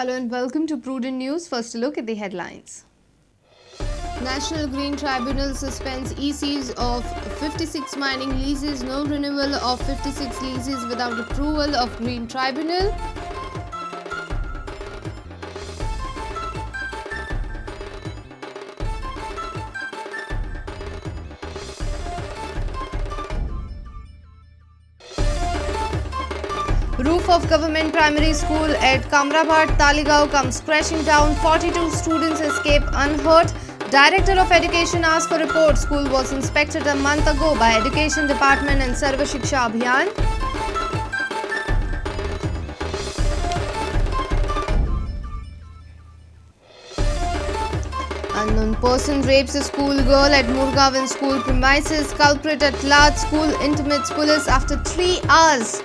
Hello and welcome to Prudent News. First a look at the headlines. National Green Tribunal suspends ECs of 56 mining leases. No renewal of 56 leases without approval of Green Tribunal. Roof of government primary school at Kamrabhat, Taligaon comes crashing down. 42 students escape unhurt. Director of Education asked for report. School was inspected a month ago by Education Department and Sarva Shiksha Abhiyan. Unknown person rapes a schoolgirl at Murgaon school premises. Culprit at large. School intimates police after 3 hours.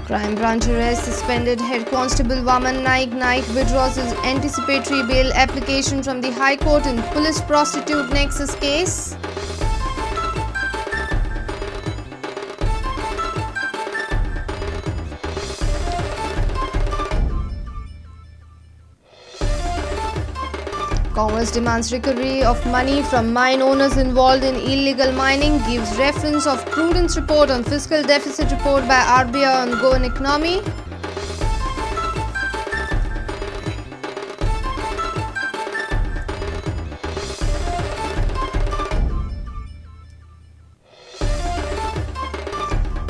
Crime branch arrests suspended head constable Vaman Naik. Naik withdraws his anticipatory bail application from the High Court in police prostitute nexus case. Congress demands recovery of money from mine owners involved in illegal mining. Gives reference of prudence report on fiscal deficit report by RBI on Goan economy.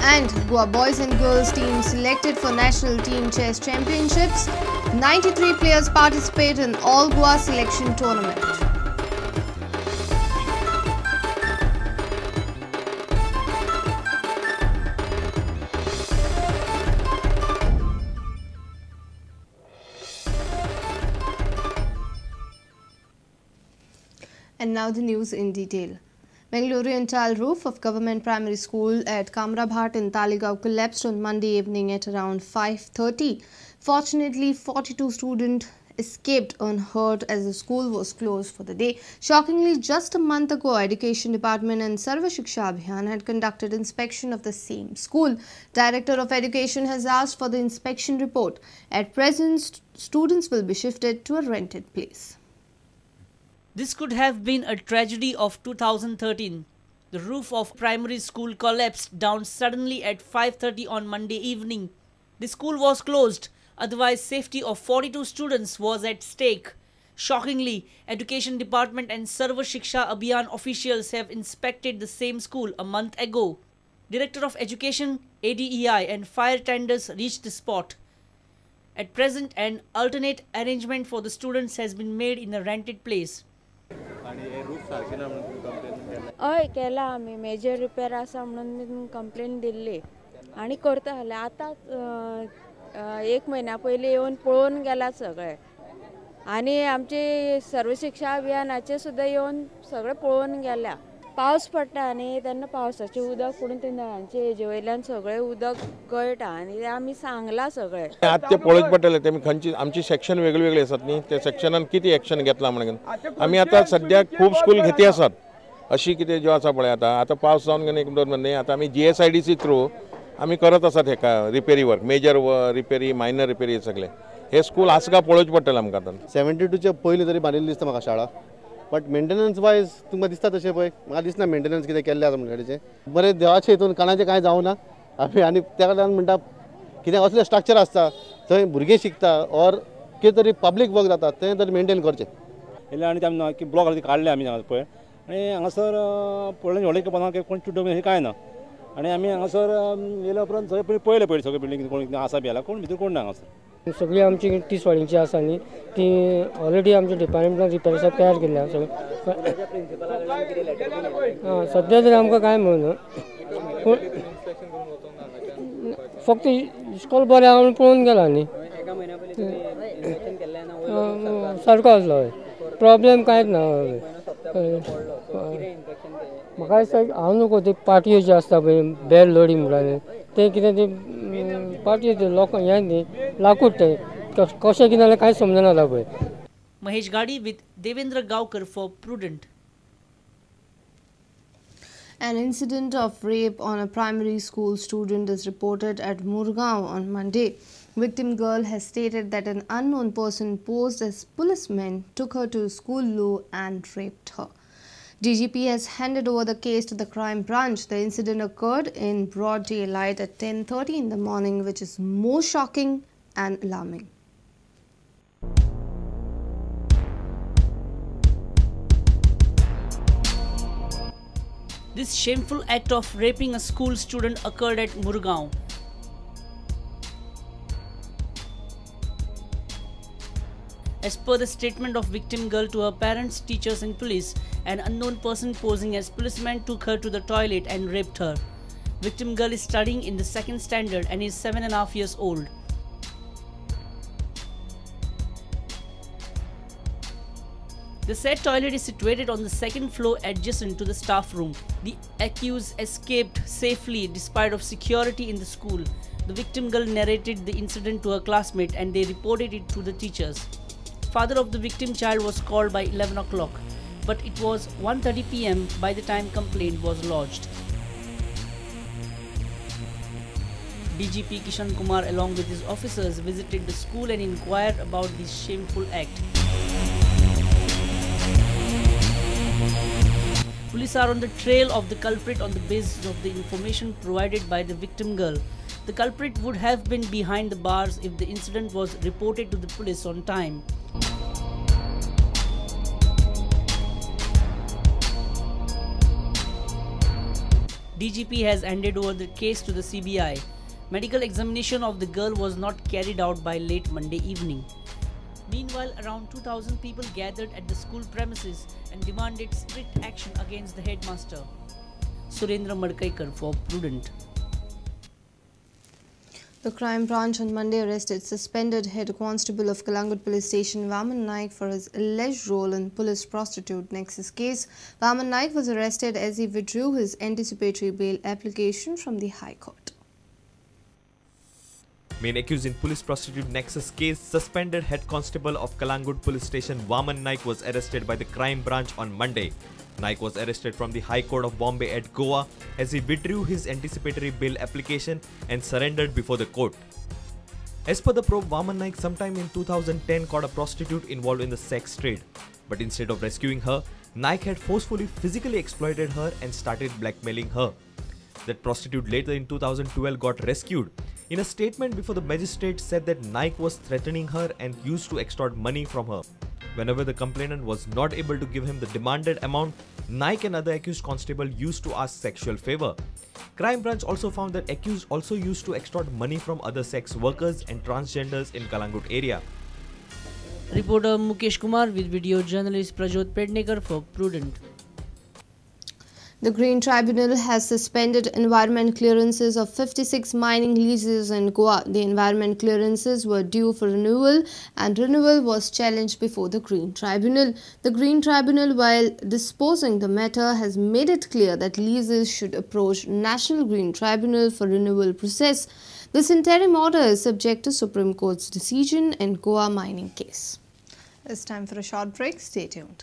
And Goa boys and girls team selected for National Team Chess Championships. 93 players participate in All Goa Selection Tournament. And now the news in detail. Bengaluru entire roof of government primary school at Kamrabhat in Taligaon collapsed on Monday evening at around 5:30. Fortunately, 42 students escaped unhurt as the school was closed for the day. Shockingly, just a month ago, Education Department and Sarva Shiksha Abhiyan had conducted inspection of the same school. Director of Education has asked for the inspection report. At present, students will be shifted to a rented place. This could have been a tragedy of 2013. The roof of primary school collapsed down suddenly at 5:30 on Monday evening. The school was closed, otherwise safety of 42 students was at stake. Shockingly, Education Department and Sarva Shiksha Abhiyan officials have inspected the same school a month ago. Director of Education, ADEI and fire tenders reached the spot. At present, an alternate arrangement for the students has been made in a rented place. हय केला आमी major repair आसा म्हणून complain Delhi आणि करता जाल्यार आतां 1 म्हयन्या पयलीं येवन पळोवन गेला सगळे आणि आमचे सर्व शिक्षा अभियानाचे सुद्दां येवन सगळे पळोवन गेल्या. पावस पडटा आणि तेन्ना पावसाचें उदक पडून ते नळांचे हेजे वयल्यान सगळे उदक गळटा आणि ते आमी सांगला सगळे. आज ते पळोवचे पडटले तेमी खंयची आमची सेक्शन वेगळी आसात न्ही ते सेक्शनान किती एक्शन घेतला म्हणून आमी आतां सद्याक खूब स्कूल घेती आसात अशी कितें ज्यो आसा पळय आतां पावस जावन गेले 1-2 म्हयने आतां आमी GSIDC थ्रू आमी करत आसात हेका रिपेरी वर्क मेजर रिपेरी मायनर रिपेरी सगळे हे स्कूल आसगा पळोवचे पडटले आमकां आतां. 72चे पयलीं तरी बांदिल्ली दिसता म्हाका शाळा बट मेंटेनन्स वायज तुमकां दिसता तशें पळय म्हाका दिसना मेंटेनन्स कितें केल्लें आसा म्हणटाचें बरें देवाचे हितून कानाचें कांय जावं ना आमी आनी त्या कारणान म्हणटा कितें असलें स्ट्रक्चर आसता थंय भुरगीं शिकता ऑर कितें तरी पब्लीक वर्क जाता तें तरी मेंटेन करचें येयलें आनी आमी ब्लॉक काडले आमी पळय आनी हांगासर पडलें व्हडलें कोणाक कोण चिड्डूंक अशें कांय ना आनी आमी हांगासर येयल्या उपरांत सगळें पळयलें सगळें बिल्डींग कोण आसा बी कोण भितर कोण ना हांगासर. सगळी आमची 30 वाडींची आसा न्ही ती ऑलरेडी आमच्या डिपार्टमेंटान रिपेर तयार केल्या सगळें सद्या तरी आमकां कांय मेळना पूण फक्त इस्कॉल बरें हांव पळोवन गेला न्ही सारको आसलो हय प्रॉब्लेम कांयच ना म्हाका दिसता हांव नको ते पाटयो जे आसता पळय बेल लोडिंग म्हणून ते कितें ते पाटयो ते लोकांक हें न्ही लाकूड ते कशें कितें जालें कांय समजना जालां पळय. Mahesh Gadi with Devendra Gaukar for Prudent. An incident of rape on a primary school student is reported at Murgaon on Monday. Victim girl has stated that an unknown person posed as policemen took her to school loo and raped her. DGP has handed over the case to the crime branch. The incident occurred in broad daylight at 10:30 in the morning, which is more shocking and alarming. This shameful act of raping a school student occurred at Murgaon. As per the statement of victim girl to her parents, teachers and police, an unknown person posing as policeman took her to the toilet and raped her. Victim girl is studying in the 2nd standard and is 7.5 years old. The said toilet is situated on the 2nd floor adjacent to the staff room. The accused escaped safely despite of security in the school. The victim girl narrated the incident to her classmate and they reported it to the teachers. Father of the victim child was called by 11 o'clock, but it was 1:30 p.m. by the time complaint was lodged. DGP Kishan Kumar along with his officers visited the school and inquired about this shameful act. Police are on the trail of the culprit on the basis of the information provided by the victim girl. The culprit would have been behind the bars if the incident was reported to the police on time. DGP has handed over the case to the CBI. Medical examination of the girl was not carried out by late Monday evening. Meanwhile, around 2,000 people gathered at the school premises and demanded strict action against the headmaster. Surendra Madkaikar for Prudent. The crime branch on Monday arrested suspended head constable of Kalangut Police Station Vaman Naik for his alleged role in police prostitute nexus case. Vaman Naik was arrested as he withdrew his anticipatory bail application from the High Court. Main accused in police prostitute nexus case, suspended head constable of Kalangut Police Station Vaman Naik was arrested by the crime branch on Monday. Naik was arrested from the High Court of Bombay at Goa as he withdrew his anticipatory bail application and surrendered before the court. As per the probe, Vaman Naik sometime in 2010 caught a prostitute involved in the sex trade. But instead of rescuing her, Naik had forcefully physically exploited her and started blackmailing her. That prostitute later in 2012 got rescued. In a statement before the magistrate said that Naik was threatening her and used to extort money from her. Whenever the complainant was not able to give him the demanded amount, Naik and other accused constable used to ask sexual favor. Crime branch also found that accused also used to extort money from other sex workers and transgenders in Kalangut area. Reporter Mukesh Kumar with video journalist Prajot Pednekar for Prudent. The Green Tribunal has suspended environment clearances of 56 mining leases in Goa. The environment clearances were due for renewal and renewal was challenged before the Green Tribunal. The Green Tribunal, while disposing the matter, has made it clear that leases should approach National Green Tribunal for renewal process. This interim order is subject to Supreme Court's decision in Goa mining case. It's time for a short break. Stay tuned.